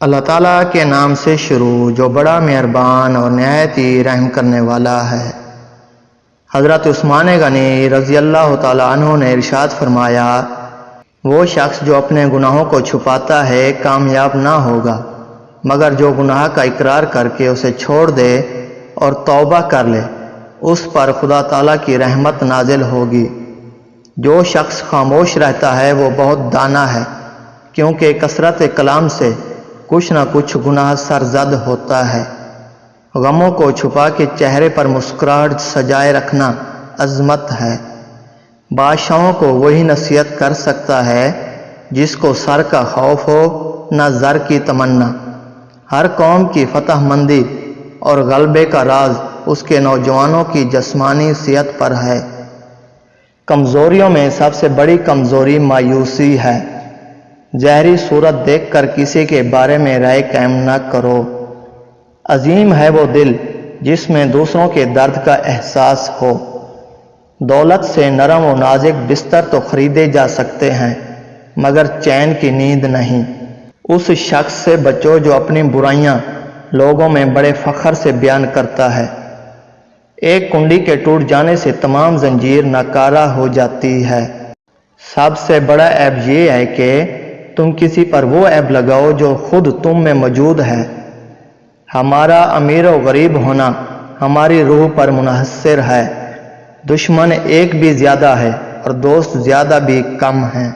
اللہ تعالیٰ کے نام سے شروع جو بڑا مہربان اور نہایت ہی رحم کرنے والا ہے۔ حضرت عثمان غنی رضی اللہ تعالیٰ عنہ نے ارشاد فرمایا، وہ شخص جو اپنے گناہوں کو چھپاتا ہے کامیاب نہ ہوگا، مگر جو گناہ کا اقرار کر کے اسے چھوڑ دے اور توبہ کر لے اس پر خدا تعالیٰ کی رحمت نازل ہوگی۔ جو شخص خاموش رہتا ہے وہ بہت دانا ہے، کیونکہ کثرت کلام سے کچھ نہ کچھ گناہ سرزد ہوتا ہے۔ غموں کو چھپا کے چہرے پر مسکراہٹ سجائے رکھنا عظمت ہے۔ بادشاہوں کو وہی نصیحت کر سکتا ہے جس کو سر کا خوف ہو نہ زر کی تمنا۔ ہر قوم کی فتح مندی اور غلبے کا راز اس کے نوجوانوں کی جسمانی صحت پر ہے۔ کمزوریوں میں سب سے بڑی کمزوری مایوسی ہے۔ ظاہری صورت دیکھ کر کسی کے بارے میں رائے قائم نہ کرو۔ عظیم ہے وہ دل جس میں دوسروں کے درد کا احساس ہو۔ دولت سے نرم و نازک بستر تو خریدے جا سکتے ہیں، مگر چین کی نیند نہیں۔ اس شخص سے بچو جو اپنی برائیاں لوگوں میں بڑے فخر سے بیان کرتا ہے۔ ایک کنڈی کے ٹوٹ جانے سے تمام زنجیر ناکارہ ہو جاتی ہے۔ سب سے بڑا عیب یہ ہے کہ تم کسی پر وہ عیب لگاؤ جو خود تم میں موجود ہے۔ ہمارا امیر و غریب ہونا ہماری روح پر منحصر ہے۔ دشمن ایک بھی زیادہ ہے اور دوست زیادہ بھی کم ہیں۔